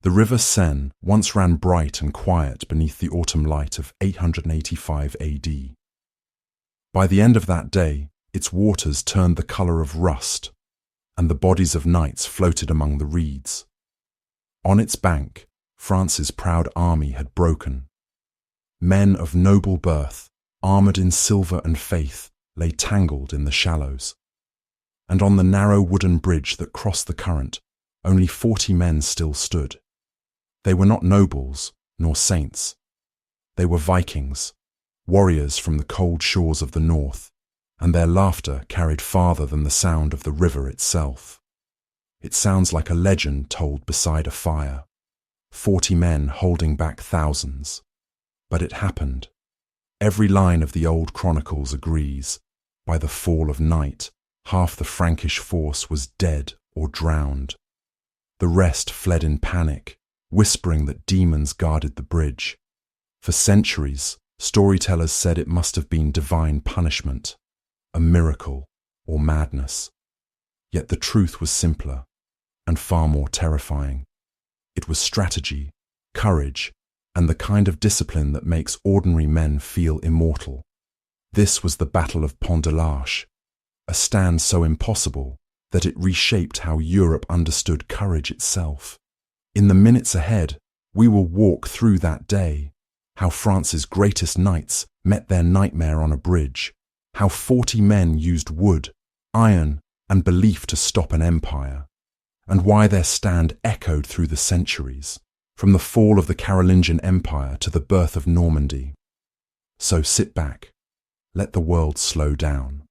The river Seine once ran bright and quiet beneath the autumn light of 885 AD. By the end of that day, its waters turned the colour of rust, and the bodies of knights floated among the reeds. On its bank, France's proud army had broken. Men of noble birth, armoured in silver and faith, lay tangled in the shallows. And on the narrow wooden bridge that crossed the current, only 40 men still stood. They were not nobles, nor saints. They were Vikings, warriors from the cold shores of the north, and their laughter carried farther than the sound of the river itself. It sounds like a legend told beside a fire, 40 men holding back thousands. But it happened. Every line of the old chronicles agrees. By the fall of night, half the Frankish force was dead or drowned. The rest fled in panic, whispering that demons guarded the bridge. For centuries, storytellers said it must have been divine punishment, a miracle, or madness. Yet the truth was simpler and far more terrifying. It was strategy, courage, and the kind of discipline that makes ordinary men feel immortal. This was the Battle of Pont-de-l'Arche, a stand so impossible that it reshaped how Europe understood courage itself. In the minutes ahead, we will walk through that day, how France's greatest knights met their nightmare on a bridge, how 40 men used wood, iron, and belief to stop an empire, and why their stand echoed through the centuries, from the fall of the Carolingian Empire to the birth of Normandy. So sit back, let the world slow down.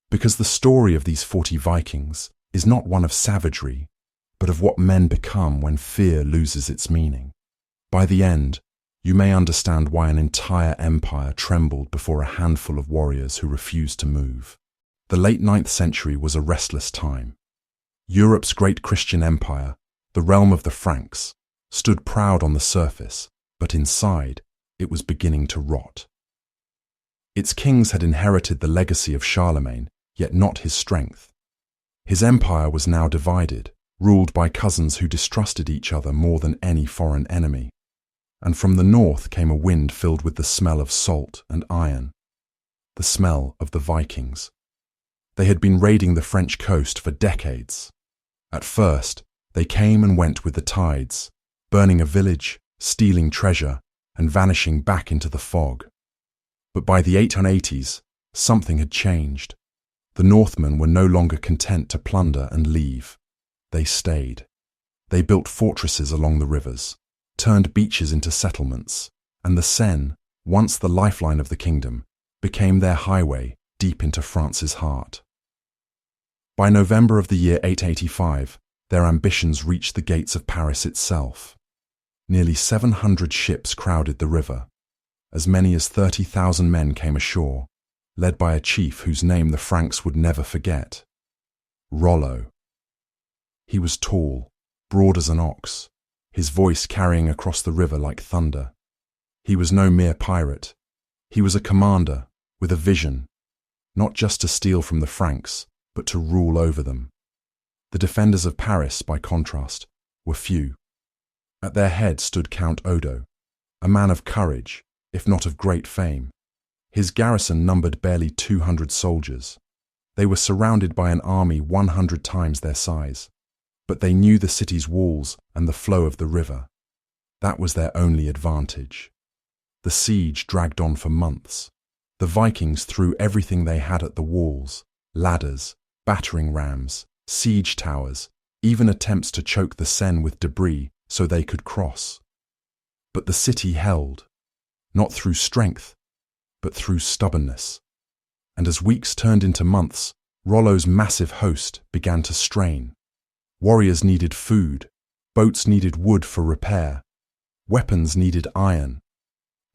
Because the story of these 40 Vikings is not one of savagery, but of what men become when fear loses its meaning. By the end, you may understand why an entire empire trembled before a handful of warriors who refused to move. The late 9th century was a restless time. Europe's great Christian empire, the realm of the Franks, stood proud on the surface, but inside, it was beginning to rot. Its kings had inherited the legacy of Charlemagne, yet not his strength. His empire was now divided, ruled by cousins who distrusted each other more than any foreign enemy. And from the north came a wind filled with the smell of salt and iron, the smell of the Vikings. They had been raiding the French coast for decades. At first, they came and went with the tides, burning a village, stealing treasure, and vanishing back into the fog. But by the 880s, something had changed. The Northmen were no longer content to plunder and leave. They stayed. They built fortresses along the rivers, turned beaches into settlements, and the Seine, once the lifeline of the kingdom, became their highway deep into France's heart. By November of the year 885, their ambitions reached the gates of Paris itself. Nearly 700 ships crowded the river. As many as 30,000 men came ashore, led by a chief whose name the Franks would never forget, Rollo. He was tall, broad as an ox, his voice carrying across the river like thunder. He was no mere pirate. He was a commander with a vision, not just to steal from the Franks, but to rule over them. The defenders of Paris, by contrast, were few. At their head stood Count Odo, a man of courage, if not of great fame. His garrison numbered barely 200 soldiers. They were surrounded by an army 100 times their size, but they knew the city's walls and the flow of the river. That was their only advantage. The siege dragged on for months. The Vikings threw everything they had at the walls: ladders, battering rams, siege towers, even attempts to choke the Seine with debris so they could cross. But the city held, not through strength, but through stubbornness. And as weeks turned into months, Rollo's massive host began to strain. Warriors needed food, boats needed wood for repair, weapons needed iron.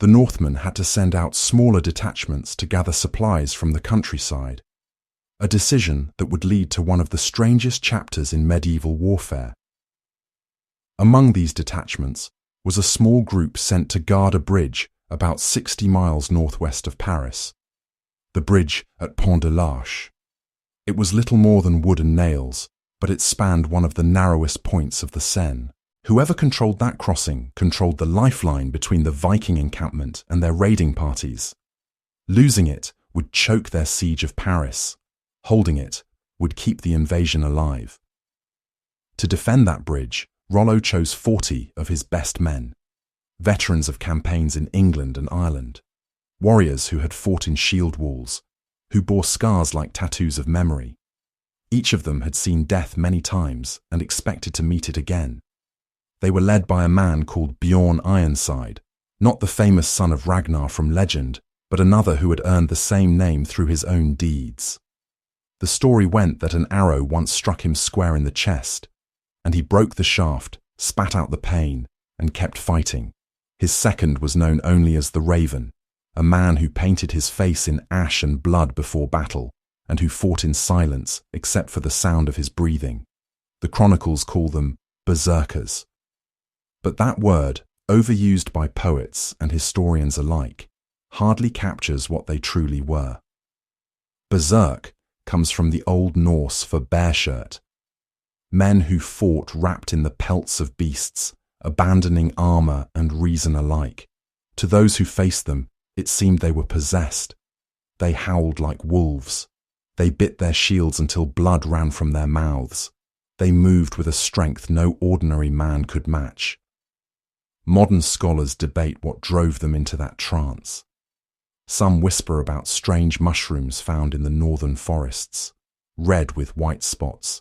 The Northmen had to send out smaller detachments to gather supplies from the countryside, a decision that would lead to one of the strangest chapters in medieval warfare. Among these detachments was a small group sent to guard a bridge about 60 miles northwest of Paris, the bridge at Pont-de-l'Arche. It was little more than wood and nails, but it spanned one of the narrowest points of the Seine, Whoever controlled that crossing controlled the lifeline between the Viking encampment and their raiding parties. Losing it would choke their siege of Paris. Holding it would keep the invasion alive. To defend that bridge, Rollo chose 40 of his best men, veterans of campaigns in England and Ireland, warriors who had fought in shield walls, who bore scars like tattoos of memory. Each of them had seen death many times and expected to meet it again. They were led by a man called Bjorn Ironside, not the famous son of Ragnar from legend, but another who had earned the same name through his own deeds. The story went that an arrow once struck him square in the chest, and he broke the shaft, spat out the pain, and kept fighting. His second was known only as the Raven, a man who painted his face in ash and blood before battle, and who fought in silence except for the sound of his breathing. The chronicles call them berserkers. But that word, overused by poets and historians alike, hardly captures what they truly were. Berserk comes from the Old Norse for bear shirt. Men who fought wrapped in the pelts of beasts, abandoning armor and reason alike. To those who faced them, it seemed they were possessed. They howled like wolves. They bit their shields until blood ran from their mouths. They moved with a strength no ordinary man could match. Modern scholars debate what drove them into that trance. Some whisper about strange mushrooms found in the northern forests, red with white spots,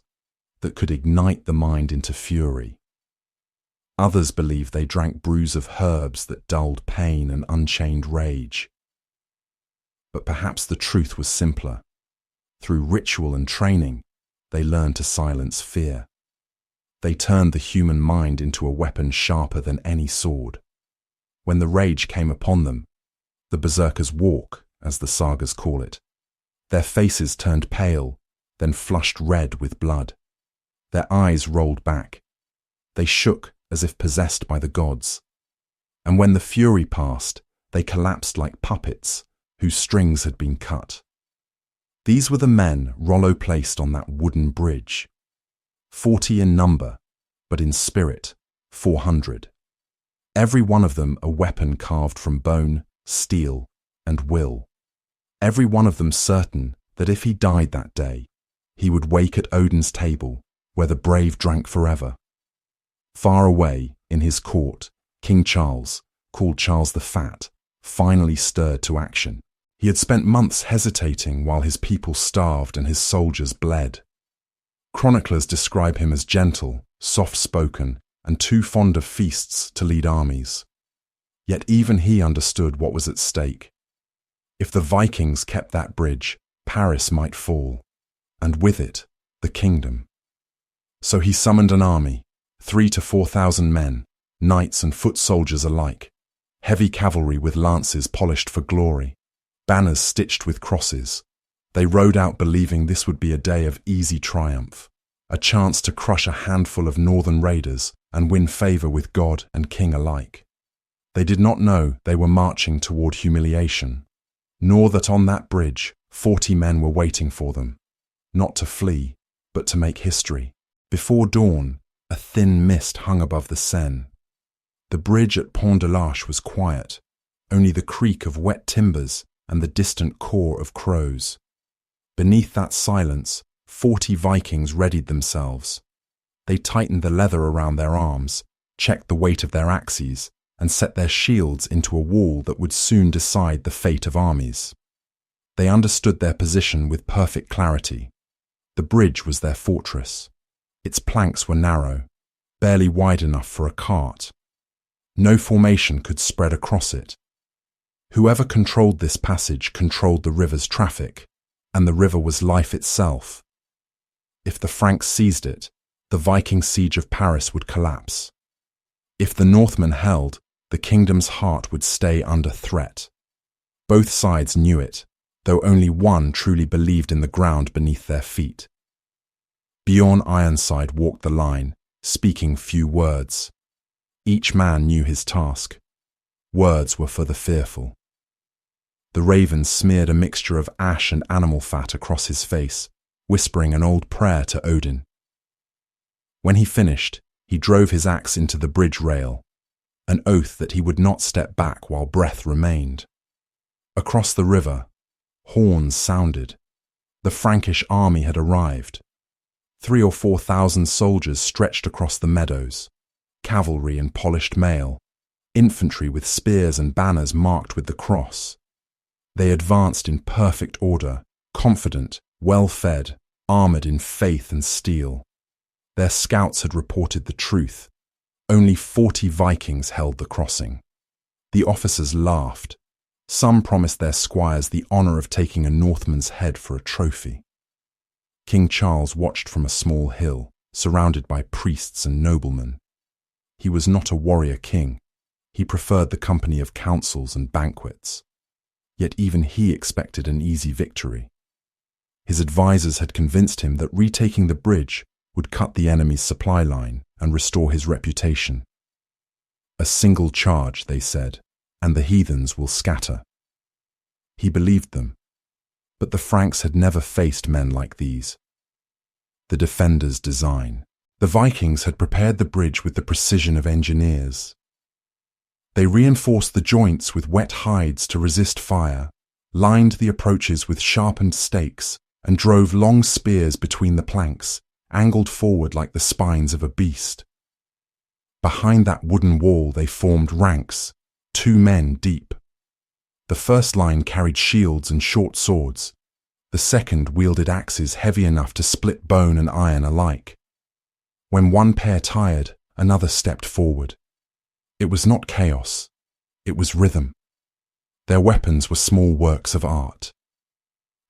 that could ignite the mind into fury. Others believe they drank brews of herbs that dulled pain and unchained rage. But perhaps the truth was simpler. Through ritual and training, they learned to silence fear. They turned the human mind into a weapon sharper than any sword. When the rage came upon them, the berserkers walk, as the sagas call it. Their faces turned pale, then flushed red with blood. Their eyes rolled back. They shook as if possessed by the gods. And when the fury passed, they collapsed like puppets whose strings had been cut. These were the men Rollo placed on that wooden bridge. 40 in number, but in spirit, 400. Every one of them a weapon carved from bone, steel, and will. Every one of them certain that if he died that day, he would wake at Odin's table, where the brave drank forever. Far away, in his court, King Charles, called Charles the Fat, finally stirred to action. He had spent months hesitating while his people starved and his soldiers bled. Chroniclers describe him as gentle, soft-spoken, and too fond of feasts to lead armies. Yet even he understood what was at stake. If the Vikings kept that bridge, Paris might fall, and with it, the kingdom. So he summoned an army, 3,000 to 4,000 men, knights and foot soldiers alike, heavy cavalry with lances polished for glory, banners stitched with crosses. They rode out believing this would be a day of easy triumph, a chance to crush a handful of northern raiders and win favor with God and king alike. They did not know they were marching toward humiliation, nor that on that bridge 40 men were waiting for them, not to flee, but to make history. Before dawn, a thin mist hung above the Seine. The bridge at Pont-de-l'Arche was quiet, only the creak of wet timbers and the distant caw of crows. Beneath that silence, 40 Vikings readied themselves. They tightened the leather around their arms, checked the weight of their axes, and set their shields into a wall that would soon decide the fate of armies. They understood their position with perfect clarity. The bridge was their fortress. Its planks were narrow, barely wide enough for a cart. No formation could spread across it. Whoever controlled this passage controlled the river's traffic, and the river was life itself. If the Franks seized it, the Viking siege of Paris would collapse. If the Northmen held, the kingdom's heart would stay under threat. Both sides knew it, though only one truly believed in the ground beneath their feet. Bjorn Ironside walked the line, speaking few words. Each man knew his task. Words were for the fearful. The Raven smeared a mixture of ash and animal fat across his face, whispering an old prayer to Odin. When he finished, He drove his axe into the bridge rail, an oath that he would not step back while breath remained. Across the river, horns sounded. The Frankish army had arrived. 3,000 or 4,000 soldiers stretched across the meadows, cavalry in polished mail, infantry with spears and banners marked with the cross. They advanced in perfect order, confident, well-fed, armoured in faith and steel. Their scouts had reported the truth. Only 40 Vikings held the crossing. The officers laughed. Some promised their squires the honour of taking a Northman's head for a trophy. King Charles watched from a small hill, surrounded by priests and noblemen. He was not a warrior king. He preferred the company of councils and banquets. Yet even he expected an easy victory. His advisers had convinced him that retaking the bridge would cut the enemy's supply line and restore his reputation. A single charge, they said, and the heathens will scatter. He believed them, but the Franks had never faced men like these. The defenders' design. The Vikings had prepared the bridge with the precision of engineers. They reinforced the joints with wet hides to resist fire, lined the approaches with sharpened stakes, and drove long spears between the planks, angled forward like the spines of a beast. Behind that wooden wall they formed ranks, 2 men deep. The first line carried shields and short swords. The second wielded axes heavy enough to split bone and iron alike. When one pair tired, another stepped forward. It was not chaos, it was rhythm. Their weapons were small works of art.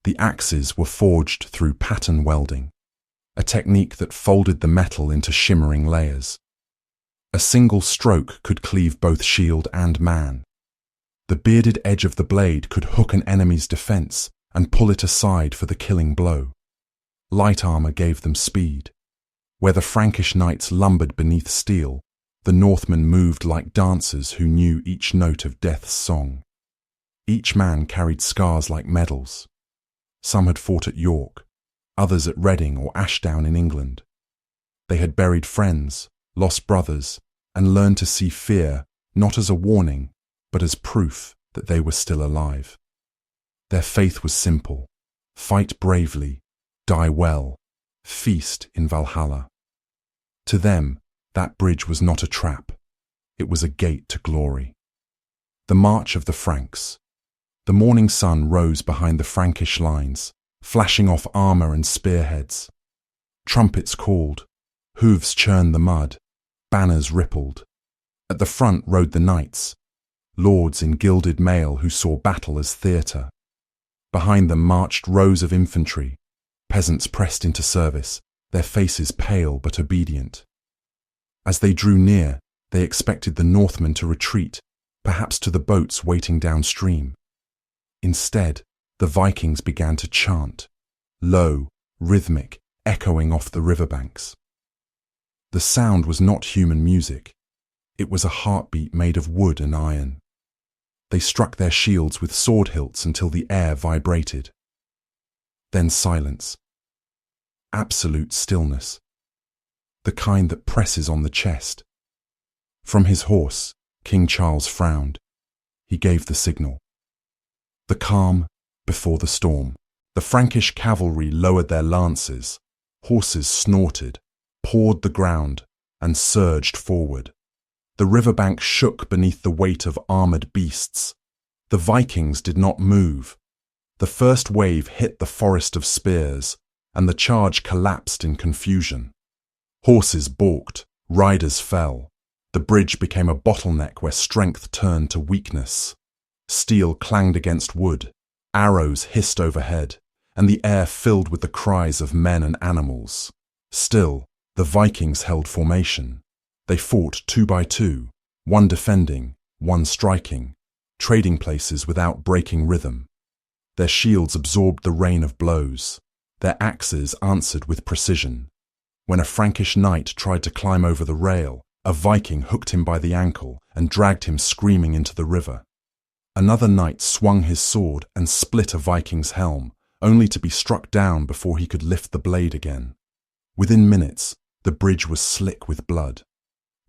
The axes were forged through pattern welding, a technique that folded the metal into shimmering layers. A single stroke could cleave both shield and man. The bearded edge of the blade could hook an enemy's defense and pull it aside for the killing blow. Light armor gave them speed. Where the Frankish knights lumbered beneath steel, the Northmen moved like dancers who knew each note of death's song. Each man carried scars like medals. Some had fought at York, others at Reading or Ashdown in England. They had buried friends, lost brothers, and learned to see fear not as a warning, but as proof that they were still alive. Their faith was simple: fight bravely, die well, feast in Valhalla. To them, that bridge was not a trap. It was a gate to glory. The march of the Franks. The morning sun rose behind the Frankish lines, flashing off armour and spearheads. Trumpets called, hooves churned the mud, banners rippled. At the front rode the knights, lords in gilded mail who saw battle as theatre. Behind them marched rows of infantry, peasants pressed into service, their faces pale but obedient. As they drew near, they expected the Northmen to retreat, perhaps to the boats waiting downstream. Instead, the Vikings began to chant, low, rhythmic, echoing off the riverbanks. The sound was not human music. It was a heartbeat made of wood and iron. They struck their shields with sword hilts until the air vibrated. Then silence. Absolute stillness. The kind that presses on the chest. From his horse, King Charles frowned. He gave the signal. The calm before the storm. The Frankish cavalry lowered their lances. Horses snorted, pawed the ground, and surged forward. The riverbank shook beneath the weight of armoured beasts. The Vikings did not move. The first wave hit the forest of spears, and the charge collapsed in confusion. Horses balked, riders fell. The bridge became a bottleneck where strength turned to weakness. Steel clanged against wood, arrows hissed overhead, and the air filled with the cries of men and animals. Still, the Vikings held formation. They fought 2 by 2, one defending, one striking, trading places without breaking rhythm. Their shields absorbed the rain of blows. Their axes answered with precision. When a Frankish knight tried to climb over the rail, a Viking hooked him by the ankle and dragged him screaming into the river. Another knight swung his sword and split a Viking's helm, only to be struck down before he could lift the blade again. Within minutes, the bridge was slick with blood.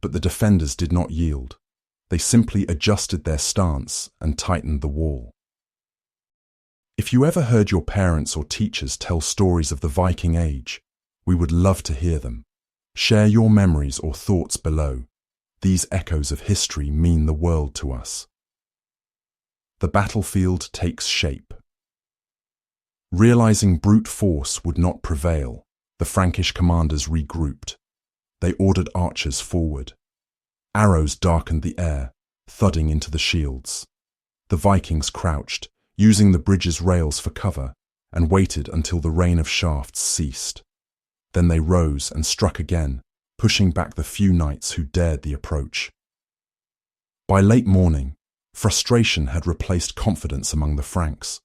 But the defenders did not yield. They simply adjusted their stance and tightened the wall. If you ever heard your parents or teachers tell stories of the Viking Age, we would love to hear them. Share your memories or thoughts below. These echoes of history mean the world to us. The battlefield takes shape. Realizing brute force would not prevail, the Frankish commanders regrouped. They ordered archers forward. Arrows darkened the air, thudding into the shields. The Vikings crouched, using the bridge's rails for cover, and waited until the rain of shafts ceased. Then they rose and struck again, pushing back the few knights who dared the approach. By late morning, frustration had replaced confidence among the Franks.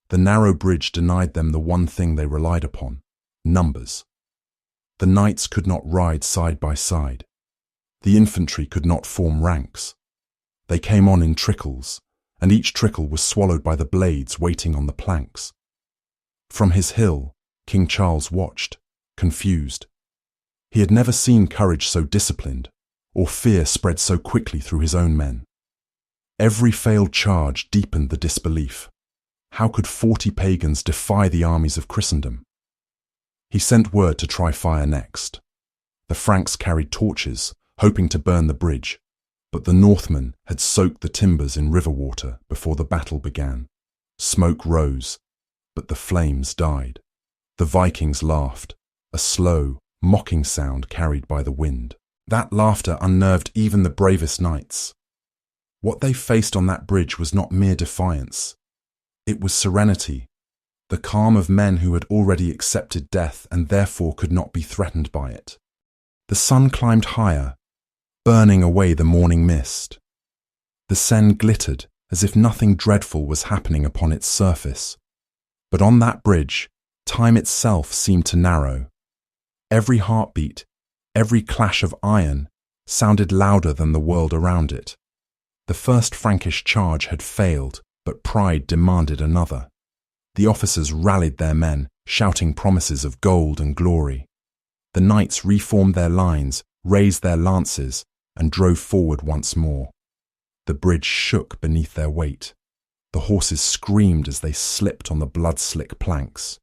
The narrow bridge denied them the one thing they relied upon: numbers. The knights could not ride side by side. The infantry could not form ranks. They came on in trickles, and each trickle was swallowed by the blades waiting on the planks. From his hill, King Charles watched, confused. He had never seen courage so disciplined, or fear spread so quickly through his own men. Every failed charge deepened the disbelief. How could 40 pagans defy the armies of Christendom? He sent word to try fire next. The Franks carried torches, hoping to burn the bridge, but the Northmen had soaked the timbers in river water before the battle began. Smoke rose, but the flames died. The Vikings laughed, a slow, mocking sound carried by the wind. That laughter unnerved even the bravest knights. What they faced on that bridge was not mere defiance. It was serenity, the calm of men who had already accepted death and therefore could not be threatened by it. The sun climbed higher, burning away the morning mist. The Seine glittered as if nothing dreadful was happening upon its surface. But on that bridge, time itself seemed to narrow. Every heartbeat, every clash of iron, sounded louder than the world around it. The first Frankish charge had failed, but pride demanded another. The officers rallied their men, shouting promises of gold and glory. The knights reformed their lines, raised their lances, and drove forward once more. The bridge shook beneath their weight. The horses screamed as they slipped on the blood-slick planks.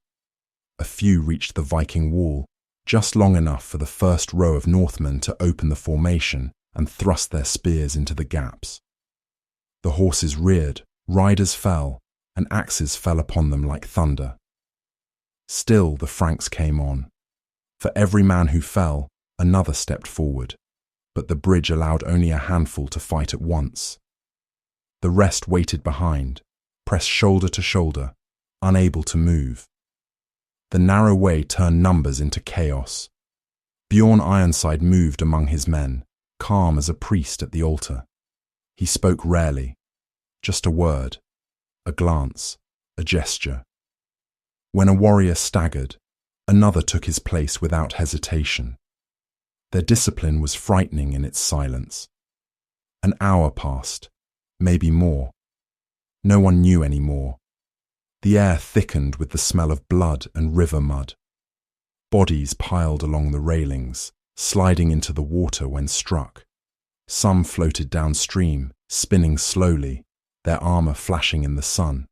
A few reached the Viking wall, just long enough for the first row of Northmen to open the formation and thrust their spears into the gaps. The horses reared, riders fell, and axes fell upon them like thunder. Still the Franks came on. For every man who fell, another stepped forward, but the bridge allowed only a handful to fight at once. The rest waited behind, pressed shoulder to shoulder, unable to move. The narrow way turned numbers into chaos. Bjorn Ironside moved among his men, calm as a priest at the altar. He spoke rarely, just a word, a glance, a gesture. When a warrior staggered, another took his place without hesitation. Their discipline was frightening in its silence. An hour passed, maybe more. No one knew any more. The air thickened with the smell of blood and river mud. Bodies piled along the railings, sliding into the water when struck. Some floated downstream, spinning slowly, their armor flashing in the sun.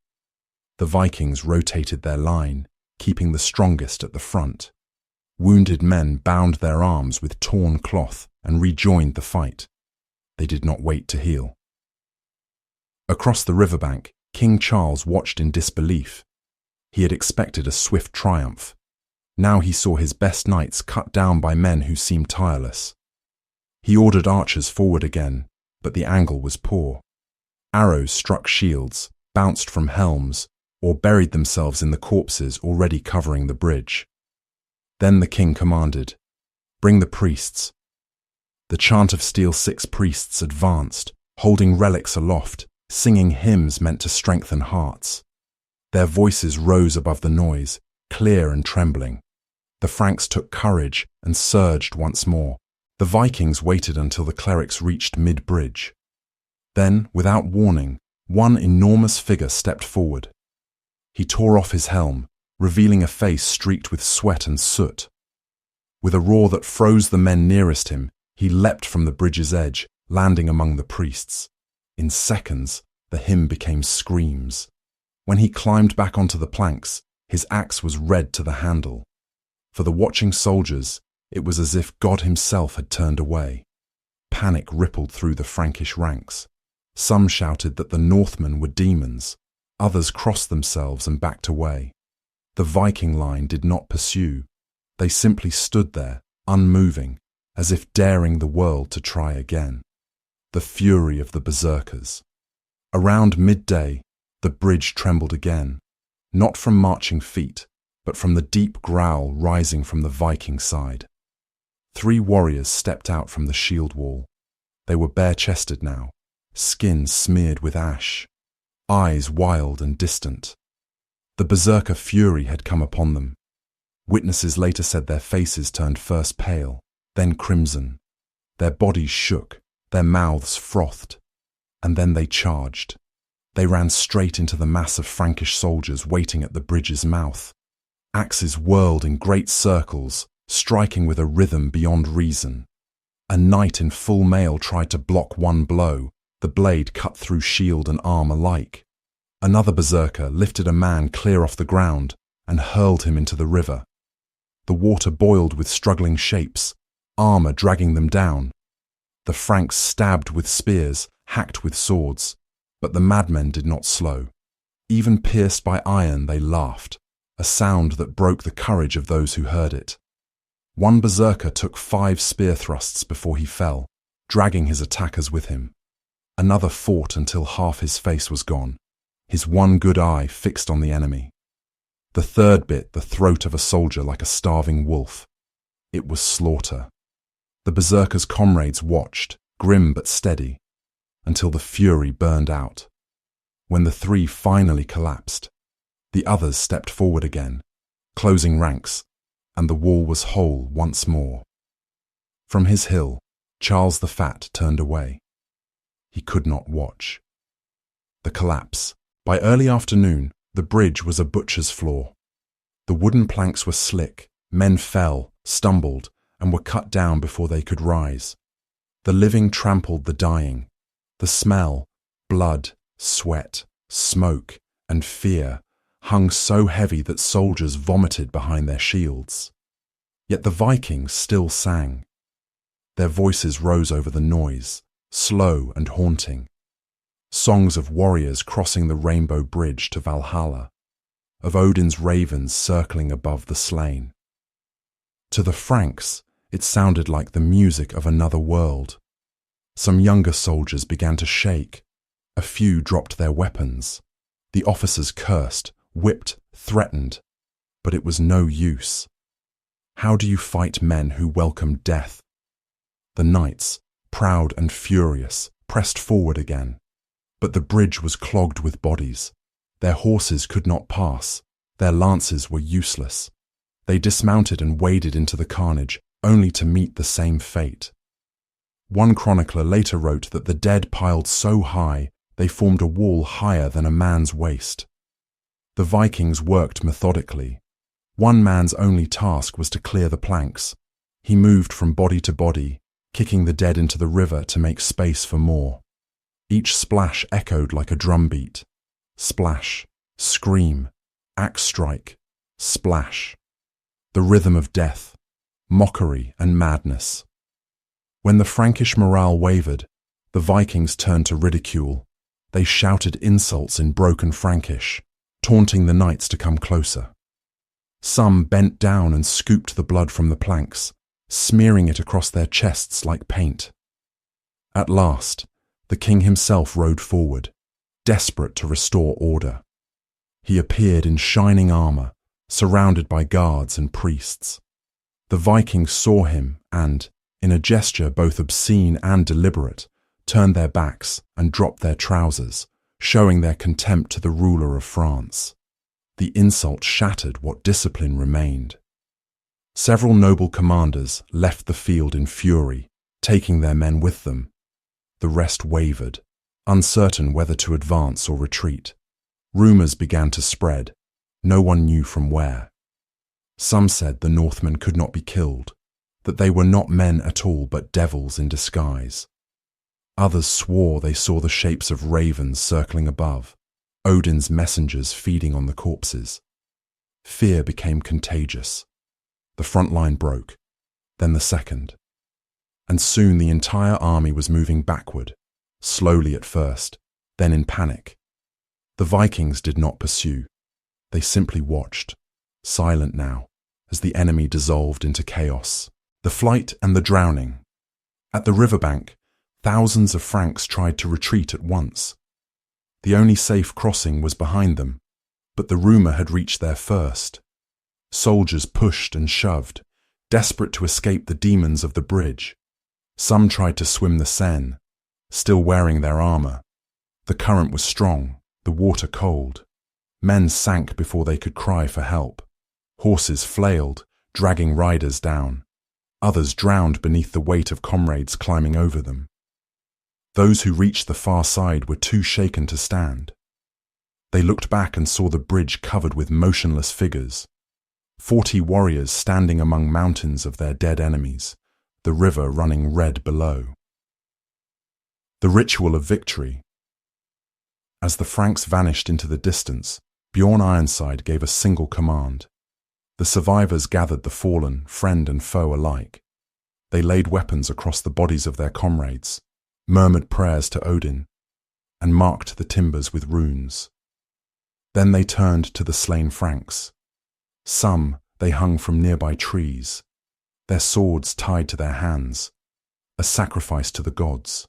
The Vikings rotated their line, keeping the strongest at the front. Wounded men bound their arms with torn cloth and rejoined the fight. They did not wait to heal. Across the riverbank, King Charles watched in disbelief. He had expected a swift triumph. Now he saw his best knights cut down by men who seemed tireless. He ordered archers forward again, but the angle was poor. Arrows struck shields, bounced from helms, or buried themselves in the corpses already covering the bridge. Then the king commanded, "Bring the priests." The chant of steel 6 priests advanced, holding relics aloft, singing hymns meant to strengthen hearts. Their voices rose above the noise, clear and trembling. The Franks took courage and surged once more. The Vikings waited until the clerics reached mid-bridge. Then, without warning, one enormous figure stepped forward. He tore off his helm, revealing a face streaked with sweat and soot. With a roar that froze the men nearest him, He leapt from the bridge's edge, landing among the priests. In seconds, the hymn became screams. When he climbed back onto the planks, his axe was red to the handle. For the watching soldiers, it was as if God himself had turned away. Panic rippled through the Frankish ranks. Some shouted that the Northmen were demons. Others crossed themselves and backed away. The Viking line did not pursue. They simply stood there, unmoving, as if daring the world to try again. The fury of the berserkers. Around midday, the bridge trembled again, not from marching feet, but from the deep growl rising from the Viking side. 3 warriors stepped out from the shield wall. They were bare-chested now, skin smeared with ash, eyes wild and distant. The berserker fury had come upon them. Witnesses later said their faces turned first pale, then crimson. Their bodies shook, their mouths frothed, and then they charged. They ran straight into the mass of Frankish soldiers waiting at the bridge's mouth. Axes whirled in great circles, striking with a rhythm beyond reason. A knight in full mail tried to block one blow. The blade cut through shield and arm alike. Another berserker lifted a man clear off the ground and hurled him into the river. The water boiled with struggling shapes, armor dragging them down. The Franks stabbed with spears, hacked with swords, but the madmen did not slow. Even pierced by iron, they laughed, a sound that broke the courage of those who heard it. One berserker took 5 spear thrusts before he fell, dragging his attackers with him. Another fought until half his face was gone, his one good eye fixed on the enemy. The third bit the throat of a soldier like a starving wolf. It was slaughter. The berserker's comrades watched, grim but steady, until the fury burned out. When the 3 finally collapsed, the others stepped forward again, closing ranks, and the wall was whole once more. From his hill, Charles the Fat turned away. He could not watch. The collapse. By early afternoon, the bridge was a butcher's floor. The wooden planks were slick, men fell, stumbled, and were cut down before they could rise. The living trampled the dying. The smell, blood, sweat, smoke, and fear hung so heavy that soldiers vomited behind their shields. Yet the Vikings still sang. Their voices rose over the noise, slow and haunting. Songs of warriors crossing the rainbow bridge to Valhalla, of Odin's ravens circling above the slain. To the Franks, it sounded like the music of another world. Some younger soldiers began to shake. A few dropped their weapons. The officers cursed, whipped, threatened, but it was no use. How do you fight men who welcome death? The knights, proud and furious, pressed forward again. But the bridge was clogged with bodies. Their horses could not pass. Their lances were useless. They dismounted and waded into the carnage, only to meet the same fate. One chronicler later wrote that the dead piled so high they formed a wall higher than a man's waist. The Vikings worked methodically. One man's only task was to clear the planks. He moved from body to body, kicking the dead into the river to make space for more. Each splash echoed like a drumbeat. Splash, scream, axe strike, splash. The rhythm of death, mockery and madness. When the Frankish morale wavered, the Vikings turned to ridicule. They shouted insults in broken Frankish, taunting the knights to come closer. Some bent down and scooped the blood from the planks, smearing it across their chests like paint. At last, the king himself rode forward, desperate to restore order. He appeared in shining armor, surrounded by guards and priests. The Vikings saw him and, in a gesture both obscene and deliberate, turned their backs and dropped their trousers, showing their contempt to the ruler of France. The insult shattered what discipline remained. Several noble commanders left the field in fury, taking their men with them. The rest wavered, uncertain whether to advance or retreat. Rumors began to spread. No one knew from where. Some said the Northmen could not be killed. that they were not men at all but devils in disguise. Others swore they saw the shapes of ravens circling above, Odin's messengers feeding on the corpses. Fear became contagious. The front line broke, then the second. And soon the entire army was moving backward, slowly at first, then in panic. The Vikings did not pursue. They simply watched, silent now, as the enemy dissolved into chaos. The flight and the drowning. At the riverbank, thousands of Franks tried to retreat at once. The only safe crossing was behind them, but the rumour had reached there first. Soldiers pushed and shoved, desperate to escape the demons of the bridge. Some tried to swim the Seine, still wearing their armour. The current was strong, the water cold. Men sank before they could cry for help. Horses flailed, dragging riders down. Others drowned beneath the weight of comrades climbing over them. Those who reached the far side were too shaken to stand. They looked back and saw the bridge covered with motionless figures. 40 warriors standing among mountains of their dead enemies, the river running red below. The ritual of victory. As the Franks vanished into the distance, Bjorn Ironside gave a single command. The survivors gathered the fallen, friend and foe alike. They laid weapons across the bodies of their comrades, murmured prayers to Odin, and marked the timbers with runes. Then they turned to the slain Franks. Some they hung from nearby trees, their swords tied to their hands, a sacrifice to the gods.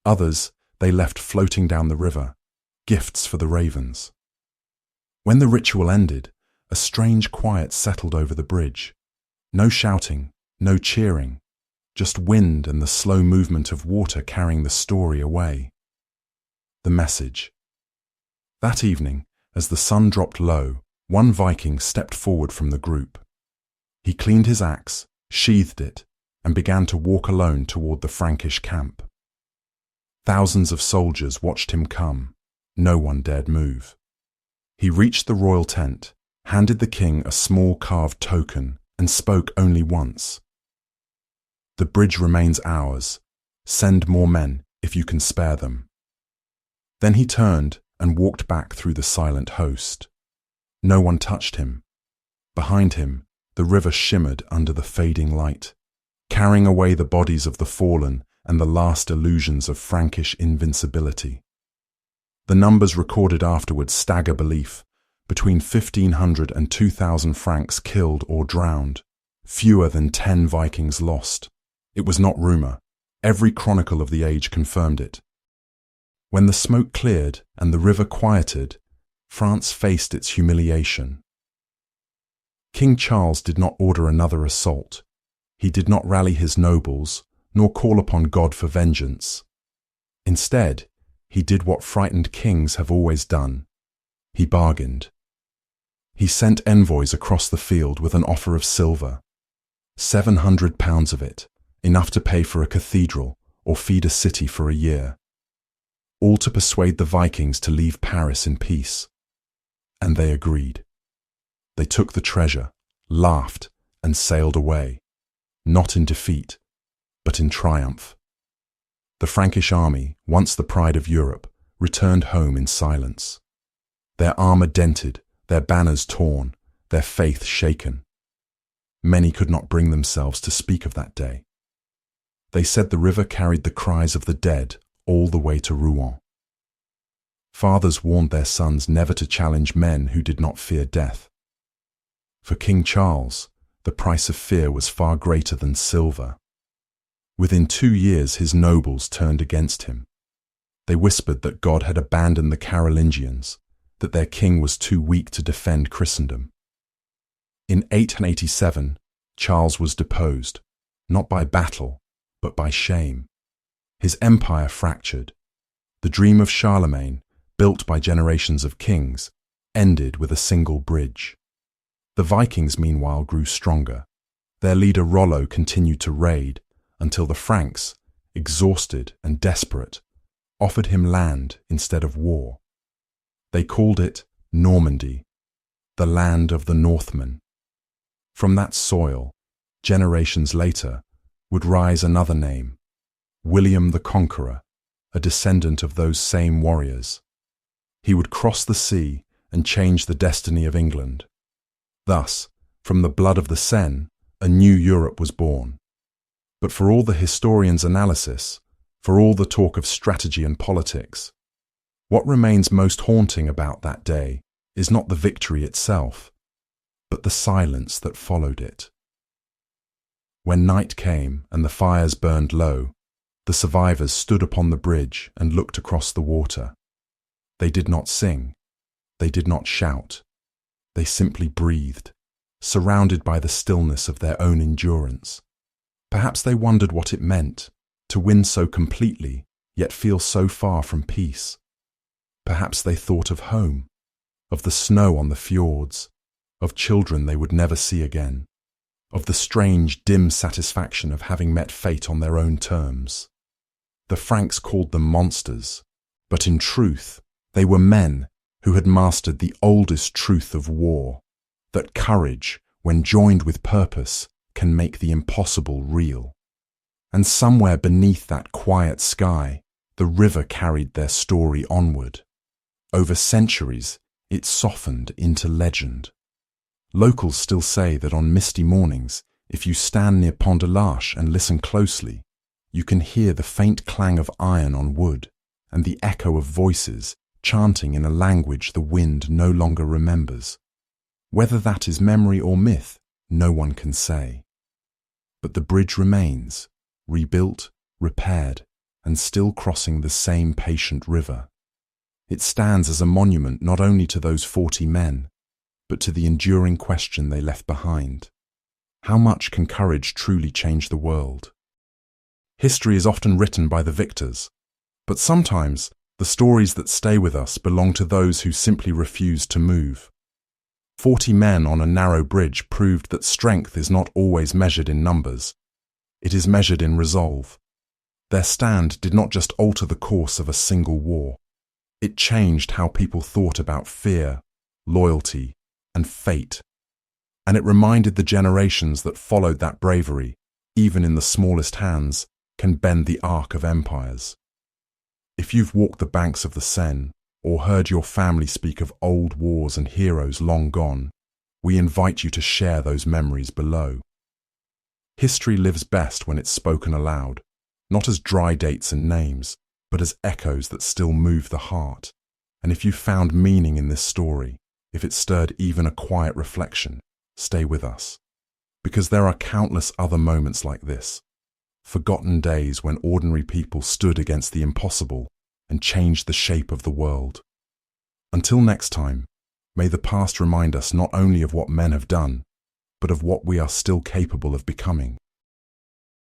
Others they left floating down the river, gifts for the ravens. When the ritual ended, a strange quiet settled over the bridge. No shouting, no cheering, just wind and the slow movement of water carrying the story away. The message. That evening, as the sun dropped low, one Viking stepped forward from the group. He cleaned his axe, sheathed it, and began to walk alone toward the Frankish camp. Thousands of soldiers watched him come. No one dared move. He reached the royal tent, handed the king a small carved token, and spoke only once. "The bridge remains ours. Send more men if you can spare them." Then he turned and walked back through the silent host. No one touched him. Behind him, the river shimmered under the fading light, carrying away the bodies of the fallen and the last illusions of Frankish invincibility. The numbers recorded afterwards stagger belief. Between 1,500 and 2,000 Franks killed or drowned, fewer than 10 Vikings lost. It was not rumour. Every chronicle of the age confirmed it. When the smoke cleared and the river quieted, France faced its humiliation. King Charles did not order another assault. He did not rally his nobles, nor call upon God for vengeance. Instead, he did what frightened kings have always done. He bargained. He sent envoys across the field with an offer of silver, 700 pounds of it, enough to pay for a cathedral or feed a city for a year, all to persuade the Vikings to leave Paris in peace. And they agreed. They took the treasure, laughed, and sailed away, not in defeat, but in triumph. The Frankish army, once the pride of Europe, returned home in silence. Their armour dented, their banners torn, their faith shaken. Many could not bring themselves to speak of that day. They said the river carried the cries of the dead all the way to Rouen. Fathers warned their sons never to challenge men who did not fear death. For King Charles, the price of fear was far greater than silver. Within 2 years his nobles turned against him. They whispered that God had abandoned the Carolingians, that their king was too weak to defend Christendom. In 887, Charles was deposed, not by battle, but by shame. His empire fractured. The dream of Charlemagne, built by generations of kings, ended with a single bridge. The Vikings, meanwhile, grew stronger. Their leader Rollo continued to raid until the Franks, exhausted and desperate, offered him land instead of war. They called it Normandy, the land of the Northmen. From that soil, generations later, would rise another name, William the Conqueror, a descendant of those same warriors. He would cross the sea and change the destiny of England. Thus, from the blood of the Seine, a new Europe was born. But for all the historians' analysis, for all the talk of strategy and politics, what remains most haunting about that day is not the victory itself, but the silence that followed it. When night came and the fires burned low, the survivors stood upon the bridge and looked across the water. They did not sing. They did not shout. They simply breathed, surrounded by the stillness of their own endurance. Perhaps they wondered what it meant to win so completely, yet feel so far from peace. Perhaps they thought of home, of the snow on the fjords, of children they would never see again, of the strange, dim satisfaction of having met fate on their own terms. The Franks called them monsters, but in truth, they were men who had mastered the oldest truth of war, that courage, when joined with purpose, can make the impossible real. And somewhere beneath that quiet sky, the river carried their story onward. Over centuries, it softened into legend. Locals still say that on misty mornings, if you stand near Pont-de-l'Arche and listen closely, you can hear the faint clang of iron on wood and the echo of voices chanting in a language the wind no longer remembers. Whether that is memory or myth, no one can say. But the bridge remains, rebuilt, repaired, and still crossing the same patient river. It stands as a monument not only to those 40 men, but to the enduring question they left behind. How much can courage truly change the world? History is often written by the victors, but sometimes the stories that stay with us belong to those who simply refuse to move. 40 men on a narrow bridge proved that strength is not always measured in numbers. It is measured in resolve. Their stand did not just alter the course of a single war. It changed how people thought about fear, loyalty, and fate. And it reminded the generations that followed that bravery, even in the smallest hands, can bend the arc of empires. If you've walked the banks of the Seine, or heard your family speak of old wars and heroes long gone, we invite you to share those memories below. History lives best when it's spoken aloud, not as dry dates and names, but as echoes that still move the heart. And if you found meaning in this story, if it stirred even a quiet reflection, stay with us. Because there are countless other moments like this, forgotten days when ordinary people stood against the impossible and changed the shape of the world. Until next time, may the past remind us not only of what men have done, but of what we are still capable of becoming.